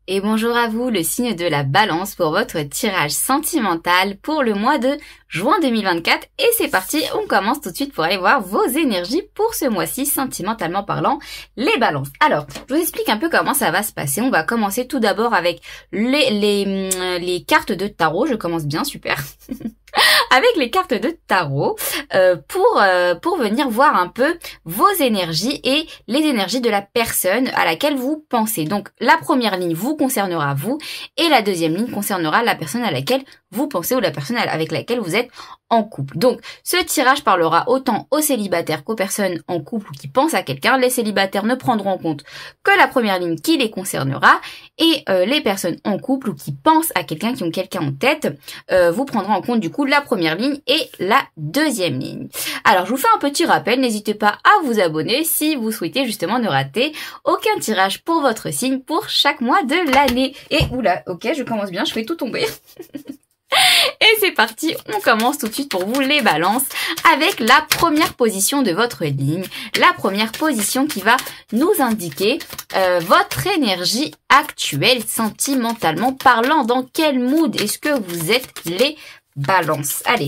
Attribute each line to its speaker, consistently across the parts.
Speaker 1: Et bonjour à vous, le signe de la balance pour votre tirage sentimental pour le mois de juin 2024. Et c'est parti, on commence tout de suite pour aller voir vos énergies pour ce mois-ci, sentimentalement parlant, les balances. Alors, je vous explique un peu comment ça va se passer. On va commencer tout d'abord avec les cartes de tarot. Je commence bien, super. Avec les cartes de tarot pour venir voir un peu vos énergies et les énergies de la personne à laquelle vous pensez. Donc la première ligne vous concernera vous et la deuxième ligne concernera la personne à laquelle vous pensez ou la personne avec laquelle vous êtes en couple. Donc ce tirage parlera autant aux célibataires qu'aux personnes en couple ou qui pensent à quelqu'un. Les célibataires ne prendront en compte que la première ligne qui les concernera et les personnes en couple ou qui pensent à quelqu'un, qui ont quelqu'un en tête, vous prendrez en compte du coup la première ligne et la deuxième ligne. Alors je vous fais un petit rappel, n'hésitez pas à vous abonner si vous souhaitez justement ne rater aucun tirage pour votre signe pour chaque mois de l'année. Et oula, ok, je commence bien, je fais tout tomber. Et c'est parti, on commence tout de suite pour vous les balances avec la première position de votre ligne. La première position qui va nous indiquer votre énergie actuelle sentimentalement parlant. Dans quel mood est-ce que vous êtes les balances? Allez.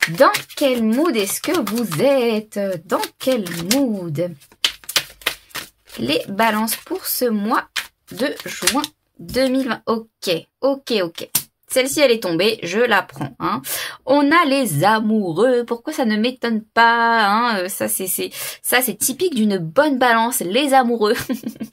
Speaker 1: Dans quel mood est-ce que vous êtes? Dans quel mood? Les balances pour ce mois de juin 2020. Ok. Celle-ci, elle est tombée, je la prends. Hein. On a les amoureux. Pourquoi ça ne m'étonne pas, hein. Ça, c'est typique d'une bonne balance. Les amoureux.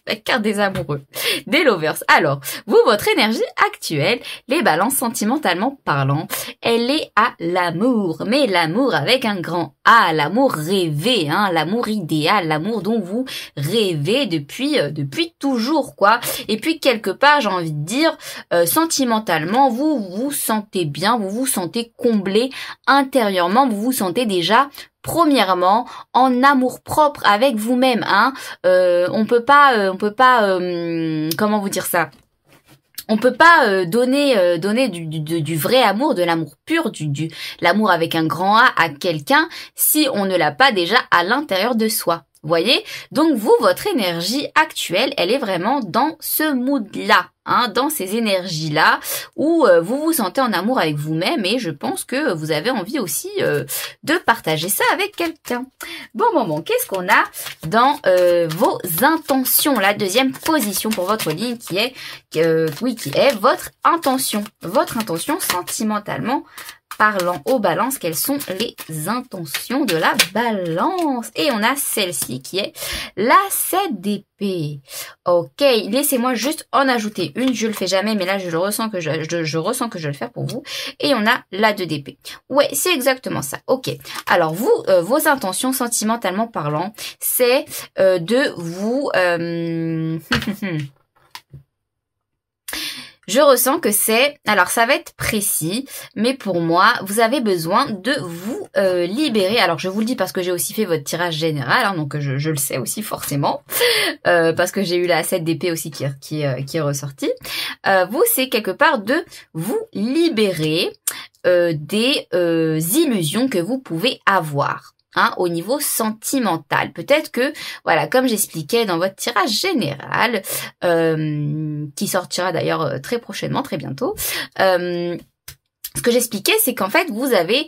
Speaker 1: La carte des amoureux. Des lovers. Alors, vous, votre énergie actuelle, les balances sentimentalement parlant, elle est à l'amour. Mais l'amour avec un grand A. L'amour rêvé, hein. L'amour idéal. L'amour dont vous rêvez depuis toujours, quoi. Et puis, quelque part, j'ai envie de dire, sentimentalement, vous vous sentez bien, vous vous sentez comblé intérieurement, vous vous sentez déjà premièrement en amour propre avec vous-même, hein. On peut pas comment vous dire ça? On peut pas donner du vrai amour, de l'amour pur, l'amour avec un grand A à quelqu'un si on ne l'a pas déjà à l'intérieur de soi. Voyez? Donc vous, votre énergie actuelle, elle est vraiment dans ce mood-là, hein, dans ces énergies-là, où vous vous sentez en amour avec vous-même et je pense que vous avez envie aussi de partager ça avec quelqu'un. Bon, qu'est-ce qu'on a dans vos intentions? La deuxième position pour votre ligne qui est votre intention. Votre intention sentimentalement parlant aux balances, quelles sont les intentions de la balance? Et on a celle-ci qui est la 7 d'épée. Ok, laissez-moi juste en ajouter une. Je le fais jamais, mais là je le ressens que je ressens que je vais le faire pour vous. Et on a la 2 d'épée. Ouais, c'est exactement ça. Ok. Alors vous, vos intentions sentimentalement parlant, c'est de vous je ressens que alors ça va être précis, mais pour moi, vous avez besoin de vous libérer. Alors je vous le dis parce que j'ai aussi fait votre tirage général, hein, donc je le sais aussi forcément, parce que j'ai eu la 7 d'épée aussi qui est ressortie. Vous, c'est quelque part de vous libérer des illusions que vous pouvez avoir. Hein, au niveau sentimental. Peut-être que, voilà, comme j'expliquais dans votre tirage général, qui sortira d'ailleurs très prochainement, très bientôt, ce que j'expliquais, c'est qu'en fait, vous avez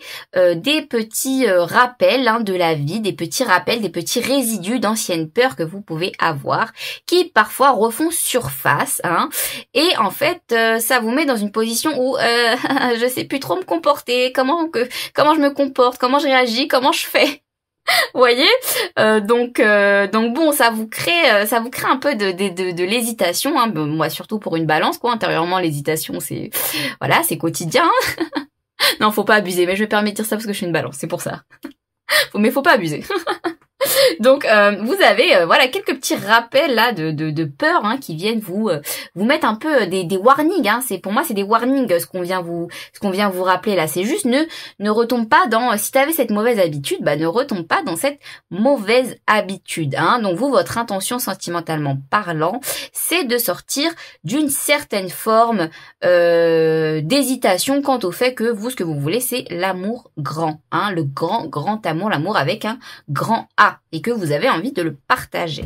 Speaker 1: des petits rappels, hein, de la vie, des petits rappels, des petits résidus d'anciennes peurs que vous pouvez avoir, qui parfois refont surface, hein, et en fait, ça vous met dans une position où je sais plus trop me comporter, comment je me comporte, comment je réagis, comment je fais. Vous voyez, donc bon, ça vous crée un peu de l'hésitation, hein. Moi surtout pour une balance, quoi. Intérieurement, l'hésitation, c'est quotidien. Non, faut pas abuser, mais je vais permettre de dire ça parce que je suis une balance, c'est pour ça. Mais faut pas abuser. Donc vous avez voilà quelques petits rappels là de peur, hein, qui viennent vous mettre un peu des warnings, hein. Pour moi c'est des warnings ce qu'on vient vous rappeler là. C'est juste ne retombe pas dans, si tu avais cette mauvaise habitude, bah ne retombe pas dans cette mauvaise habitude, hein. Donc vous, votre intention sentimentalement parlant, c'est de sortir d'une certaine forme d'hésitation quant au fait que vous, ce que vous voulez, c'est l'amour grand, hein, le grand amour, l'amour avec un grand A, et que vous avez envie de le partager.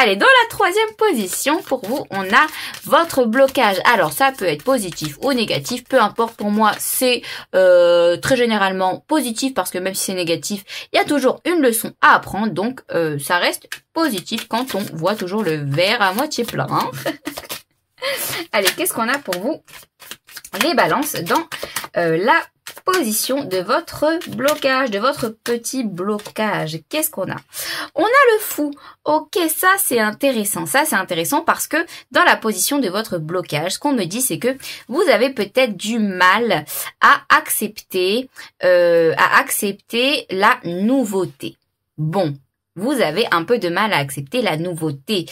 Speaker 1: Allez, dans la troisième position, pour vous, on a votre blocage. Alors, ça peut être positif ou négatif, peu importe. Pour moi, c'est très généralement positif parce que même si c'est négatif, il y a toujours une leçon à apprendre. Donc, ça reste positif quand on voit toujours le verre à moitié plein. Hein. Allez, qu'est-ce qu'on a pour vous, les balances, dans la position de votre blocage, de votre petit blocage? Qu'est-ce qu'on a? On a le fou. Ok, ça c'est intéressant. Ça c'est intéressant parce que dans la position de votre blocage, ce qu'on me dit, c'est que vous avez peut-être du mal à accepter la nouveauté. Bon. Vous avez un peu de mal à accepter la nouveauté.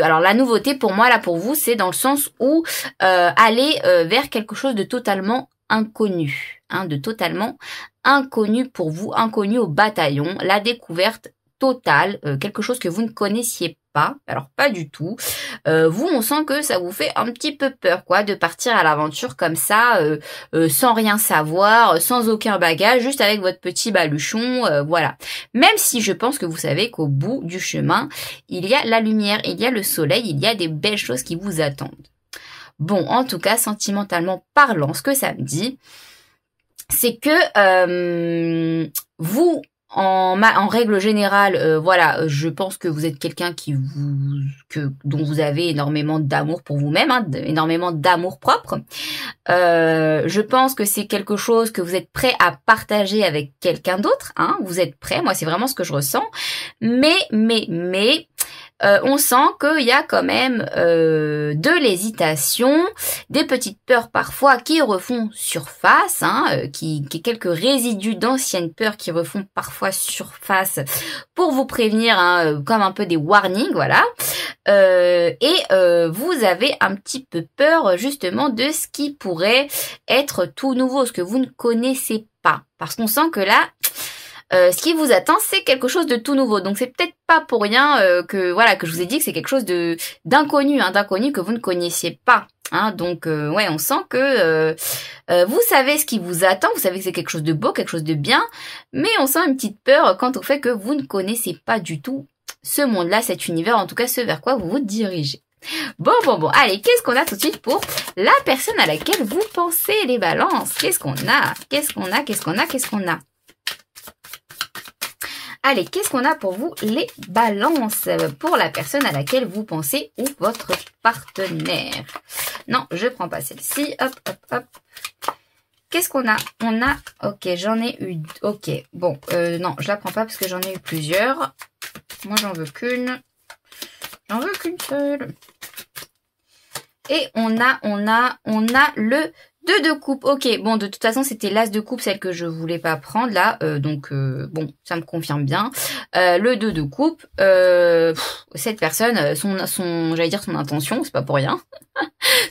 Speaker 1: Alors la nouveauté pour moi, là pour vous, c'est dans le sens où aller vers quelque chose de totalement inconnu. Hein, de totalement inconnu pour vous, inconnu au bataillon. La découverte totale, quelque chose que vous ne connaissiez pas. Alors pas du tout. Vous, on sent que ça vous fait un petit peu peur, quoi, de partir à l'aventure comme ça, sans rien savoir, sans aucun bagage, juste avec votre petit baluchon, voilà. Même si je pense que vous savez qu'au bout du chemin, il y a la lumière, il y a le soleil, il y a des belles choses qui vous attendent. Bon, en tout cas, sentimentalement parlant, ce que ça me dit, c'est que vous, en règle générale, voilà, je pense que vous êtes quelqu'un dont vous avez énormément d'amour pour vous-même, hein, énormément d'amour propre. Je pense que c'est quelque chose que vous êtes prêt à partager avec quelqu'un d'autre, hein. Vous êtes prêt, moi c'est vraiment ce que je ressens. Mais on sent qu'il y a quand même de l'hésitation, des petites peurs parfois qui refont surface, hein, quelques résidus d'anciennes peurs qui refont parfois surface pour vous prévenir, hein, comme un peu des warnings, voilà. Vous avez un petit peu peur justement de ce qui pourrait être tout nouveau, ce que vous ne connaissez pas. Parce qu'on sent que là, ce qui vous attend, c'est quelque chose de tout nouveau. Donc c'est peut-être pas pour rien que je vous ai dit que c'est quelque chose d'inconnu, hein, d'inconnu que vous ne connaissiez pas. Hein. Donc ouais, on sent que vous savez ce qui vous attend, vous savez que c'est quelque chose de beau, quelque chose de bien, mais on sent une petite peur quant au fait que vous ne connaissez pas du tout ce monde-là, cet univers, en tout cas ce vers quoi vous vous dirigez. Bon, allez, qu'est-ce qu'on a tout de suite pour la personne à laquelle vous pensez, les balances? Qu'est-ce qu'on a? Allez, qu'est-ce qu'on a pour vous, les balances, pour la personne à laquelle vous pensez ou votre partenaire? Non, je prends pas celle-ci. Hop. Qu'est-ce qu'on a? On a... Ok, j'en ai eu... Ok, bon, non, je la prends pas parce que j'en ai eu plusieurs. Moi, j'en veux qu'une. J'en veux qu'une seule. Et on a le 2 de coupe. Ok, bon, de toute façon, c'était l'as de coupe, celle que je voulais pas prendre, là. Bon, ça me confirme bien. Le 2 de coupe, cette personne, j'allais dire son intention, c'est pas pour rien.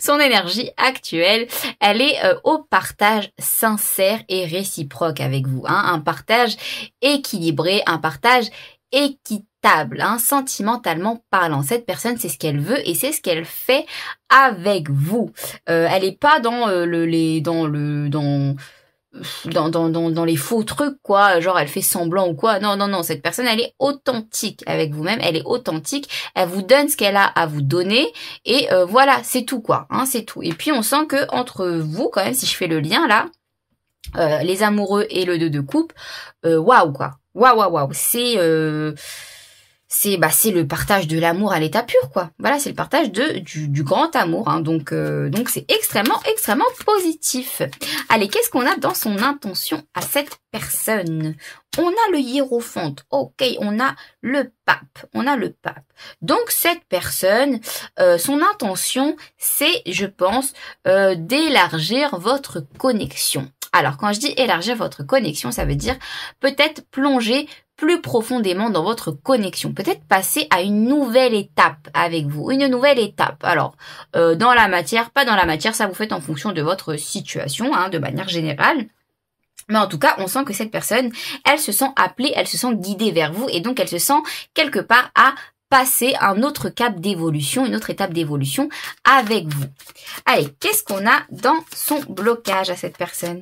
Speaker 1: Son énergie actuelle, elle est au partage sincère et réciproque avec vous. Hein, un partage équilibré, un partage équitable, hein, sentimentalement parlant. Cette personne, c'est ce qu'elle veut et c'est ce qu'elle fait avec vous. Elle est pas dans dans les faux trucs, quoi, genre elle fait semblant ou quoi. Non, cette personne, elle est authentique avec vous-même, elle est authentique, elle vous donne ce qu'elle a à vous donner et voilà, c'est tout, quoi, hein, c'est tout. Et puis on sent que entre vous, quand même, si je fais le lien là, les amoureux et le 2 de coupe, waouh, quoi. Waouh, c'est le partage de l'amour à l'état pur, quoi. Voilà, c'est le partage du grand amour, hein. Donc c'est extrêmement positif. Allez, qu'est-ce qu'on a dans son intention à cette personne? On a le hiérophante. Ok, on a le pape. Donc cette personne, son intention, c'est, je pense, d'élargir votre connexion. Alors, quand je dis élargir votre connexion, ça veut dire peut-être plonger plus profondément dans votre connexion. Peut-être passer à une nouvelle étape avec vous. Une nouvelle étape. Alors, dans la matière, pas dans la matière, ça vous fait en fonction de votre situation, hein, de manière générale. Mais en tout cas, on sent que cette personne, elle se sent appelée, elle se sent guidée vers vous et donc elle se sent quelque part à passer un autre cap d'évolution, une autre étape d'évolution avec vous. Allez, qu'est-ce qu'on a dans son blocage à cette personne?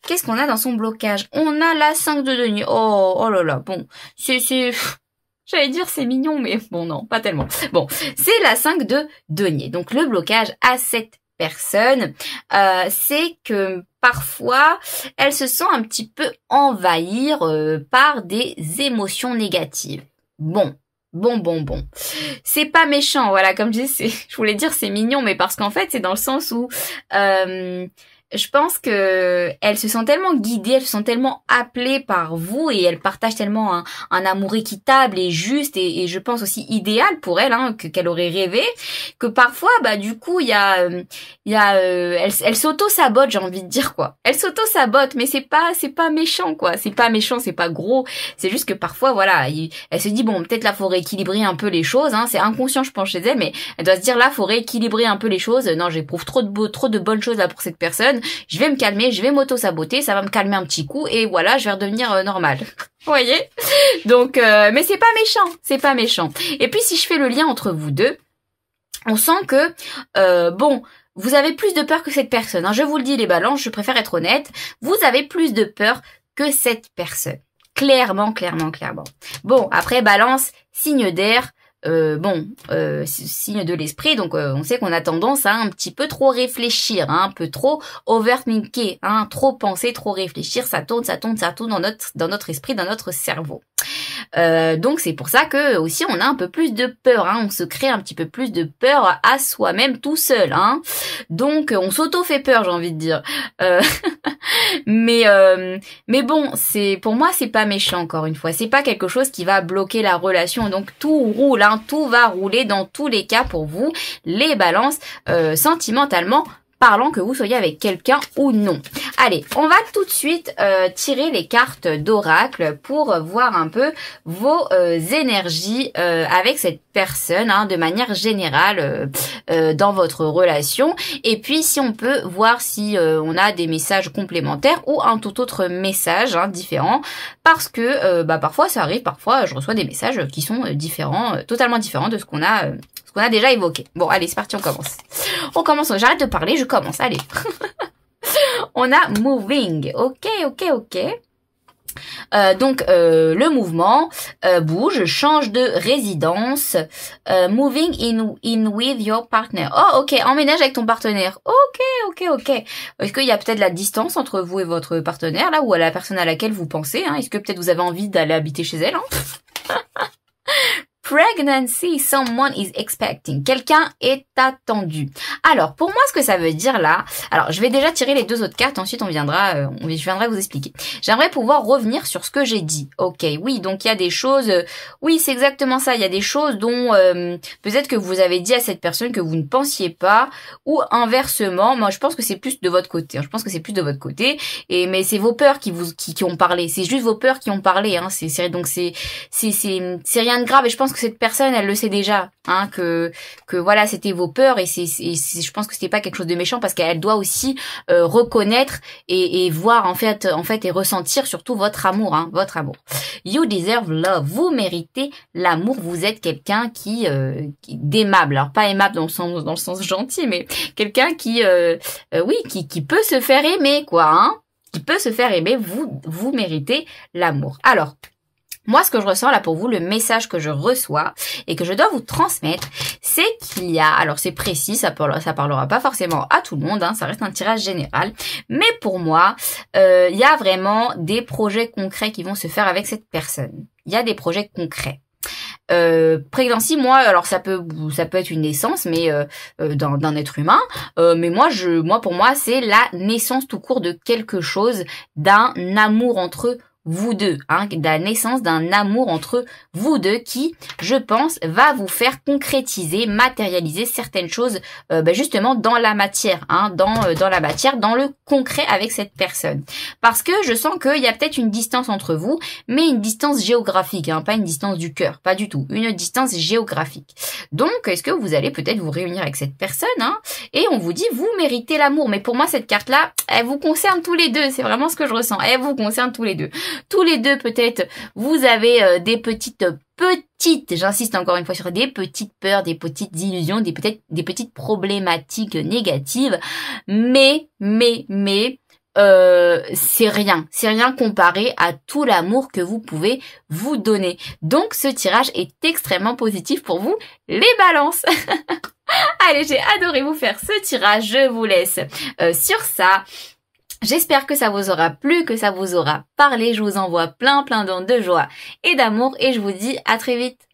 Speaker 1: Qu'est-ce qu'on a dans son blocage? On a la 5 de denier. Oh là là, bon, J'allais dire c'est mignon, mais bon non, pas tellement. Bon, c'est la 5 de denier. Donc le blocage à cette personne, c'est que parfois elle se sent un petit peu envahir par des émotions négatives. Bon. C'est pas méchant, voilà, comme je dis, je voulais dire c'est mignon, mais parce qu'en fait c'est dans le sens où je pense que elle se sent tellement guidée, elle se sent tellement appelée par vous et elle partage tellement un amour équitable et juste et je pense aussi idéal pour elle, hein, qu'elle aurait rêvé, que parfois, bah du coup, elle s'auto-sabote, j'ai envie de dire quoi. Elle s'auto-sabote, mais c'est pas méchant quoi. C'est pas méchant, c'est pas gros. C'est juste que parfois, voilà, elle se dit bon, peut-être là faut rééquilibrer un peu les choses, hein. C'est inconscient, je pense chez elle, mais elle doit se dire là faut rééquilibrer un peu les choses. Non, j'éprouve trop de bonnes choses là pour cette personne. Je vais me calmer, je vais m'auto-saboter, ça va me calmer un petit coup et voilà, je vais redevenir normal. Vous voyez? Donc, mais c'est pas méchant. Et puis si je fais le lien entre vous deux, on sent que, bon, vous avez plus de peur que cette personne. Hein. Je vous le dis les balances, je préfère être honnête. Vous avez plus de peur que cette personne. Clairement. Bon, après balance, signe d'air. Signe de l'esprit, donc on sait qu'on a tendance à un petit peu trop réfléchir, hein, un peu trop overthinker, hein, trop penser, trop réfléchir, ça tourne dans notre esprit, dans notre cerveau. Donc c'est pour ça que aussi on a un peu plus de peur, hein, on se crée un petit peu plus de peur à soi-même tout seul, hein. Donc on s'auto fait peur, j'ai envie de dire. Mais bon, pour moi c'est pas méchant encore une fois, c'est pas quelque chose qui va bloquer la relation. Donc tout roule, hein, tout va rouler dans tous les cas pour vous, les balances, sentimentalement parlant, que vous soyez avec quelqu'un ou non. Allez, on va tout de suite tirer les cartes d'oracle pour voir un peu vos énergies avec cette personne, hein, de manière générale dans votre relation. Et puis si on peut voir si on a des messages complémentaires ou un tout autre message, hein, différent, parce que parfois ça arrive, parfois je reçois des messages qui sont différents, totalement différents de ce qu'on a déjà évoqué. Bon, allez, c'est parti, on commence. J'arrête de parler, je commence, allez. On a moving, ok. Donc le mouvement bouge, change de résidence, moving in with your partner. Oh ok, emménage avec ton partenaire. Ok. Est-ce qu'il y a peut-être la distance entre vous et votre partenaire là, ou à la personne à laquelle vous pensez, hein? Est-ce que peut-être vous avez envie d'aller habiter chez elle, hein? Pregnancy, someone is expecting. Quelqu'un est attendu. Alors, pour moi, ce que ça veut dire là, alors je vais déjà tirer les deux autres cartes, ensuite je viendrai vous expliquer. J'aimerais pouvoir revenir sur ce que j'ai dit. Ok, oui, donc il y a des choses, oui, c'est exactement ça, il y a des choses dont peut-être que vous avez dit à cette personne que vous ne pensiez pas, ou inversement, moi je pense que c'est plus de votre côté, hein, mais c'est vos peurs qui ont parlé, c'est juste vos peurs qui ont parlé, hein, donc c'est rien de grave, et je pense que cette personne, elle le sait déjà, hein, que voilà, c'était vos peurs, et je pense que c'était pas quelque chose de méchant, parce qu'elle doit aussi reconnaître et voir en fait et ressentir surtout votre amour, hein, votre amour. You deserve love. Vous méritez l'amour. Vous êtes quelqu'un qui d'aimable. Alors pas aimable dans le sens gentil, mais quelqu'un qui peut se faire aimer, quoi, hein, qui peut se faire aimer. Vous méritez l'amour. Alors, moi, ce que je ressens là pour vous, le message que je reçois et que je dois vous transmettre, c'est qu'il y a, alors c'est précis, ça parlera pas forcément à tout le monde, hein, ça reste un tirage général, mais pour moi, il y a vraiment des projets concrets qui vont se faire avec cette personne. Il y a des projets concrets. Pregnancy, moi, alors ça peut être une naissance, mais d'un être humain, mais pour moi, c'est la naissance tout court de quelque chose, d'un amour entre vous deux, hein, de la naissance d'un amour entre vous deux qui, je pense, va vous faire concrétiser, matérialiser certaines choses, justement dans la matière, hein, dans la matière, dans le concret avec cette personne. Parce que je sens qu'il y a peut-être une distance entre vous, mais une distance géographique, hein, pas une distance du cœur, pas du tout, une distance géographique. Donc, est-ce que vous allez peut-être vous réunir avec cette personne, hein, et on vous dit, vous méritez l'amour. Mais pour moi, cette carte-là, elle vous concerne tous les deux, c'est vraiment ce que je ressens, elle vous concerne tous les deux. Tous les deux, peut-être, vous avez des petites, j'insiste encore une fois sur des petites peurs, des petites illusions, des petites problématiques négatives, mais, c'est rien comparé à tout l'amour que vous pouvez vous donner. Donc ce tirage est extrêmement positif pour vous, les balances. Allez, j'ai adoré vous faire ce tirage, je vous laisse sur ça. J'espère que ça vous aura plu, que ça vous aura parlé. Je vous envoie plein d'ondes de joie et d'amour et je vous dis à très vite.